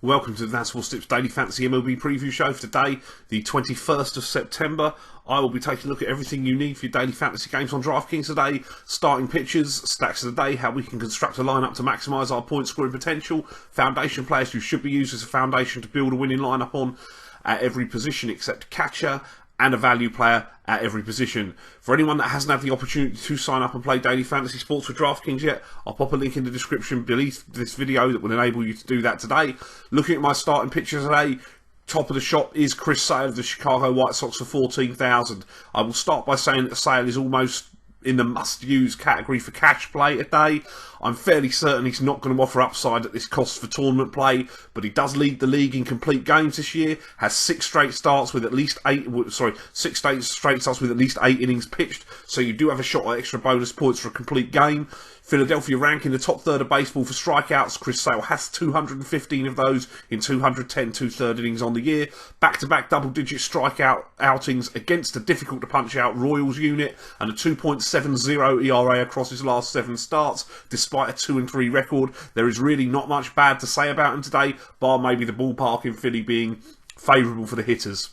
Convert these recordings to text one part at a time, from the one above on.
Welcome to the dansports.tips Daily Fantasy MLB Preview Show for today, the 21st of September. I will be taking a look at everything you need for your daily fantasy games on DraftKings today. Starting pitchers, stacks of the day, how we can construct a lineup to maximise our point scoring potential, foundation players who should be used as a foundation to build a winning lineup on at every position except catcher, and a value player at every position. For anyone that hasn't had the opportunity to sign up and play daily fantasy sports with DraftKings yet, I'll pop a link in the description beneath this video that will enable you to do that today. Looking at my starting pitchers today, top of the shop is Chris Sale of the Chicago White Sox for $14,000. I will start by saying that Sale is almost in the must-use category for cash play today. I'm fairly certain he's not going to offer upside at this cost for tournament play, but he does lead the league in complete games this year. Has six straight starts with at least eight innings pitched. So you do have a shot at extra bonus points for a complete game. Philadelphia rank in the top third of baseball for strikeouts. Chris Sale has 215 of those in 210 two-third innings on the year. Back-to-back double-digit strikeout outings against a difficult-to-punch-out Royals unit and a 2.70 ERA across his last 7 starts. Despite a 2-3 record, there is really not much bad to say about him today, bar maybe the ballpark in Philly being favourable for the hitters.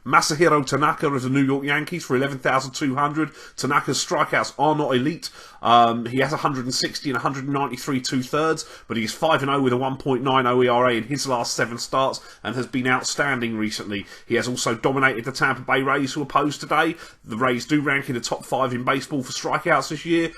Masahiro Tanaka of the New York Yankees for $11,200. Tanaka's strikeouts are not elite. He has 160 and 193 two-thirds, but he's 5-0 with a 1.90 ERA in his last 7 starts and has been outstanding recently. He has also dominated the Tampa Bay Rays, who opposed today. The Rays do rank in the top 5 in baseball for strikeouts this year.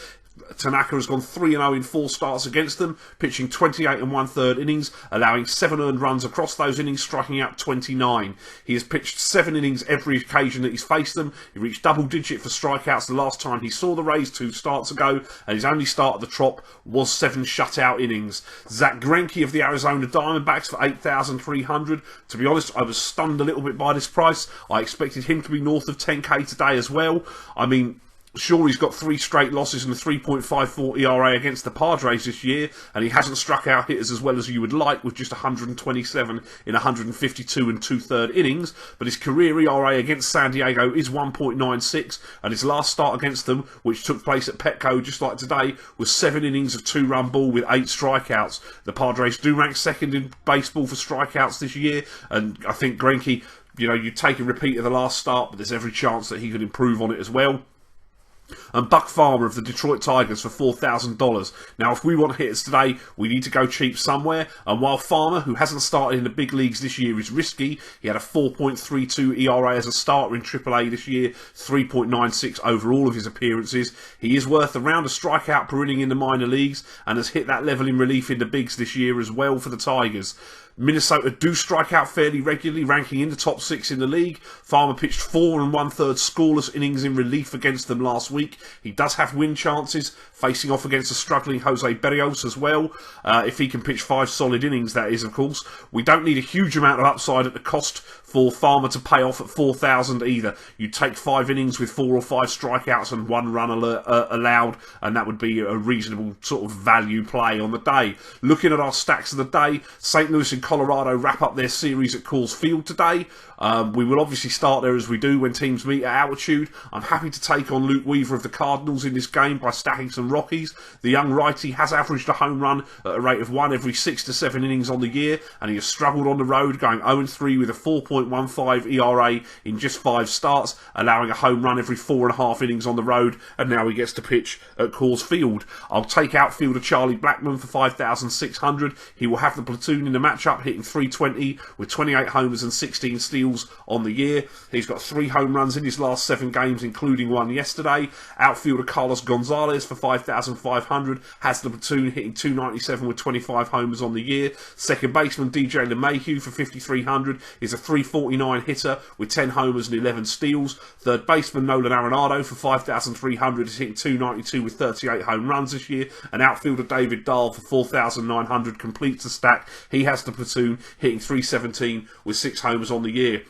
Tanaka has gone 3-0 in 4 starts against them, pitching 28 1/3 innings, allowing 7 earned runs across those innings, striking out 29. He has pitched 7 innings every occasion that he's faced them. He reached double-digit for strikeouts the last time he saw the Rays 2 starts ago, and his only start at the Trop was 7 shutout innings. Zack Greinke of the Arizona Diamondbacks for $8,300. To be honest, I was stunned a little bit by this price. I expected him to be north of 10k today as well. I mean, sure, he's got 3 straight losses and a 3.54 ERA against the Padres this year, and he hasn't struck out hitters as well as you would like with just 127 in 152 and two-third innings, but his career ERA against San Diego is 1.96, and his last start against them, which took place at Petco just like today, was 7 innings of 2-run ball with 8 strikeouts. The Padres do rank second in baseball for strikeouts this year, and I think Greinke, you take a repeat of the last start, but there's every chance that he could improve on it as well. And Buck Farmer of the Detroit Tigers for $4,000. Now, if we want hitters today, we need to go cheap somewhere. And while Farmer, who hasn't started in the big leagues this year, is risky, he had a 4.32 ERA as a starter in AAA this year, 3.96 over all of his appearances. He is worth around a strikeout per inning in the minor leagues and has hit that level in relief in the bigs this year as well for the Tigers. Minnesota do strike out fairly regularly, ranking in the top 6 in the league. Farmer pitched 4 1/3 scoreless innings in relief against them last week. He does have win chances, facing off against a struggling Jose Berrios as well. If he can pitch 5 solid innings, that is, of course. We don't need a huge amount of upside at the cost for Farmer to pay off at $4,000 either. You take 5 innings with 4 or 5 strikeouts and 1 run allowed, and that would be a reasonable sort of value play on the day. Looking at our stacks of the day, St. Louis and Colorado wrap up their series at Coors Field today. We will obviously start there as we do when teams meet at altitude. I'm happy to take on Luke Weaver of the Cardinals in this game by stacking some Rockies. The young righty has averaged a home run at a rate of 1 every 6 to 7 innings on the year, and he has struggled on the road, going 0-3 with a 4.15 ERA in just 5 starts, allowing a home run every 4.5 innings on the road, and now he gets to pitch at Coors Field. I'll take outfielder Charlie Blackmon for $5,600. He will have the platoon in the matchup, hitting .320 with 28 homers and 16 steals on the year. He's got 3 home runs in his last 7 games, including one yesterday. Outfielder Carlos Gonzalez for $5,500 has the platoon, hitting .297 with 25 homers on the year. Second baseman DJ LeMahieu for $5,300 is a .349 hitter with 10 homers and 11 steals. Third baseman Nolan Arenado for $5,300 is hitting .292 with 38 home runs this year. And outfielder David Dahl for $4,900 completes the stack. He has the platoon, hitting .317 with 6 homers on the year.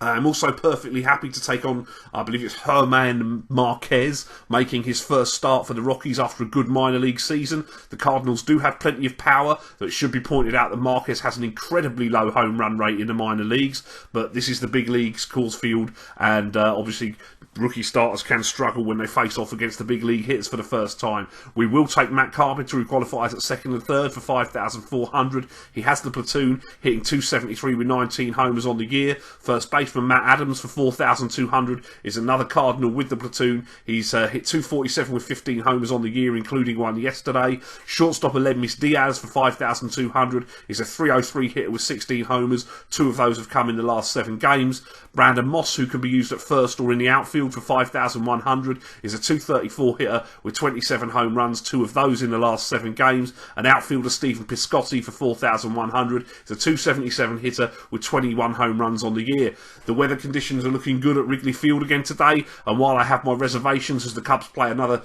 I'm also perfectly happy to take on, I believe it's Herman Marquez, making his first start for the Rockies after a good minor league season. The Cardinals do have plenty of power, though it should be pointed out that Marquez has an incredibly low home run rate in the minor leagues, but this is the big leagues, Coors Field, and obviously rookie starters can struggle when they face off against the big league hitters for the first time. We will take Matt Carpenter, who qualifies at second and third for 5,400. He has the platoon, hitting .273 with 19 homers on the year. First baseman Matt Adams for 4,200 is another Cardinal with the platoon. He's hit .247 with 15 homers on the year, including one yesterday. Shortstop Aledmys Diaz for 5,200 is a .303 hitter with 16 homers. 2 of those have come in the last 7 games. Brandon Moss, who can be used at first or in the outfield for 5,100, is a .234 hitter with 27 home runs, 2 of those in the last 7 games. An outfielder Stephen Piscotty for 4,100 is a .277 hitter with 21 home runs on the year. The weather conditions are looking good at Wrigley Field again today, and while I have my reservations as the Cubs play another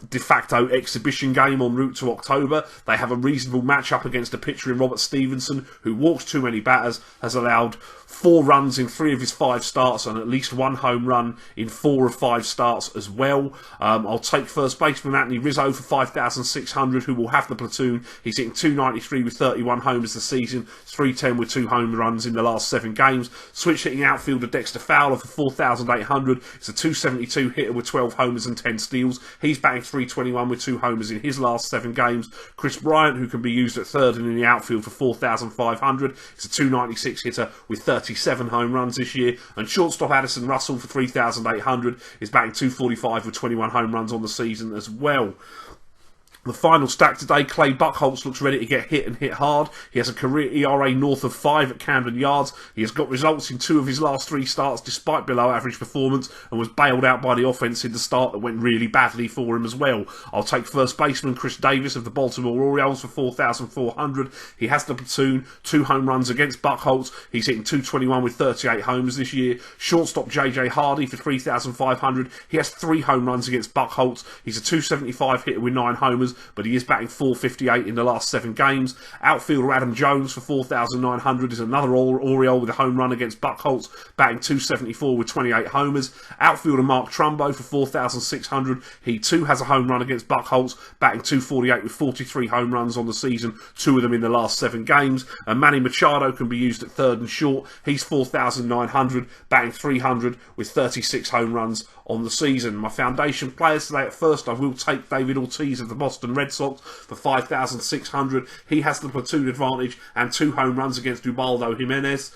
de facto exhibition game en route to October, they have a reasonable matchup against a pitcher in Robert Stevenson, who walks too many batters, has allowed 4 runs in 3 of his 5 starts and at least 1 home run in 4 of 5 starts as well. I'll take first baseman Anthony Rizzo for 5,600, who will have the platoon. He's hitting .293 with 31 homers this season, .310 with 2 home runs in the last 7 games. Switch hitting outfielder Dexter Fowler for 4,800. It's a .272 hitter with 12 homers and 10 steals. He's batting .321 with 2 homers in his last 7 games. Chris Bryant, who can be used at third and in the outfield for 4,500. It's a .296 hitter with 37 home runs this year. And shortstop Addison Russell for 3,800 is batting .245 with 21 home runs on the season as well. The final stack today, Clay Buchholz looks ready to get hit and hit hard. He has a career ERA north of 5 at Camden Yards. He has got results in 2 of his last 3 starts despite below average performance, and was bailed out by the offense in the start that went really badly for him as well. I'll take first baseman Chris Davis of the Baltimore Orioles for 4,400. He has the platoon, 2 home runs against Buchholz. He's hitting .221 with 38 homers this year. Shortstop JJ Hardy for 3,500. He has 3 home runs against Buchholz. He's a .275 hitter with 9 homers, but he is batting .458 in the last 7 games. Outfielder Adam Jones for 4,900 is another Oriole with a home run against Buchholz, batting .274 with 28 homers. Outfielder Mark Trumbo for 4,600. He too has a home run against Buchholz, batting .248 with 43 home runs on the season, 2 of them in the last 7 games. And Manny Machado can be used at third and short. He's 4,900, batting .300 with 36 home runs on the season. My foundation players today, at first I will take David Ortiz of the Boston Red Sox for 5,600. He has the platoon advantage and 2 home runs against Ubaldo Jimenez.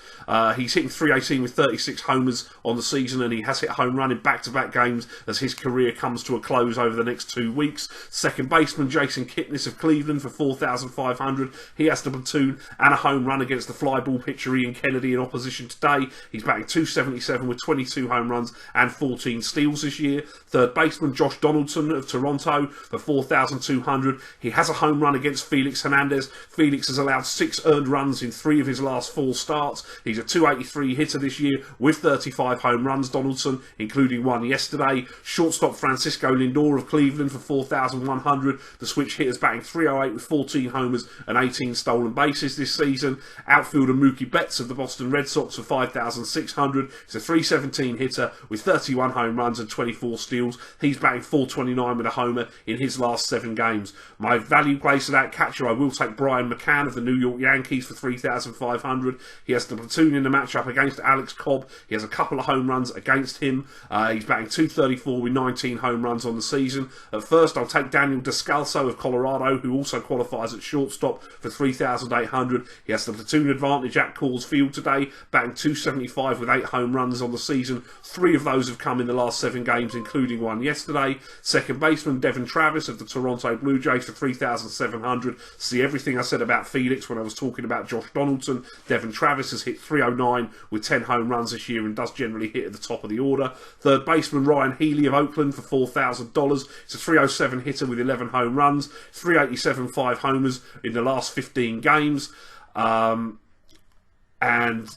He's hitting .318 with 36 homers on the season, and he has hit a home run in back-to-back games as his career comes to a close over the next 2 weeks. Second baseman Jason Kipnis of Cleveland for 4,500. He has the platoon and a home run against the fly ball pitcher Ian Kennedy in opposition today. He's batting .277 with 22 home runs and 14 steals this year. Third baseman Josh Donaldson of Toronto for 4,200. He has a home run against Felix Hernandez. Felix has allowed 6 earned runs in 3 of his last 4 starts. He's a .283 hitter this year with 35 home runs, Donaldson, including one yesterday. Shortstop Francisco Lindor of Cleveland for 4,100. The switch hitter's batting .308 with 14 homers and 18 stolen bases this season. Outfielder Mookie Betts of the Boston Red Sox for 5,600. He's a .317 hitter with 31 home runs and 24 steals. He's batting .429 with a homer in his last 7 games. My value place of that catcher, I will take Brian McCann of the New York Yankees for 3,500. He has the platoon in the matchup against Alex Cobb. He has a couple of home runs against him. He's batting .234 with 19 home runs on the season. At first, I'll take Daniel Descalso of Colorado, who also qualifies at shortstop, for 3,800. He has the platoon advantage at Coors Field today, batting .275 with 8 home runs on the season. 3 of those have come in the last 7 games, including one yesterday. Second baseman Devin Travis of the Toronto Blue Jays for 3,700. See everything I said about Felix when I was talking about Josh Donaldson. Devin Travis has hit .309 with 10 home runs this year and does generally hit at the top of the order. Third baseman Ryan Healy of Oakland for $4,000. It's a .307 hitter with 11 home runs, .387 5 homers in the last 15 games. And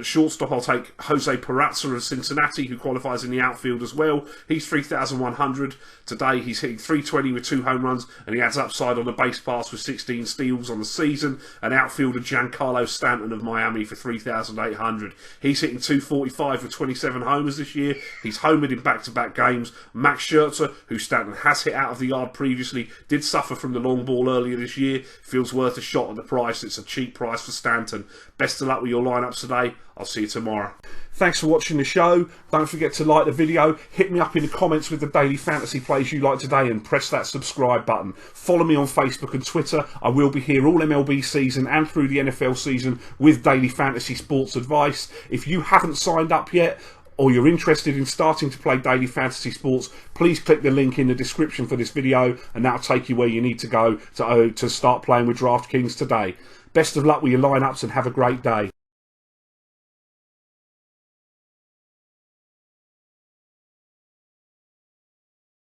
shortstop, I'll take Jose Peraza of Cincinnati, who qualifies in the outfield as well. He's 3,100. Today he's hitting 320 with 2 home runs, and he adds upside on the base pass with 16 steals on the season. And outfielder Giancarlo Stanton of Miami for 3,800. He's hitting 245 with 27 homers this year. He's homered in back-to-back games. Max Scherzer, who Stanton has hit out of the yard previously, did suffer from the long ball earlier this year. Feels worth a shot at the price. It's a cheap price for Stanton. Best of luck with your lineups today. I'll see you tomorrow. Thanks for watching the show. Don't forget to like the video. Hit me up in the comments with the daily fantasy plays you like today and press that subscribe button. Follow me on Facebook and Twitter. I will be here all MLB season and through the NFL season with daily fantasy sports advice. If you haven't signed up yet, or you're interested in starting to play daily fantasy sports, please click the link in the description for this video, and that'll take you where you need to go to start playing with DraftKings today. Best of luck with your lineups and have a great day.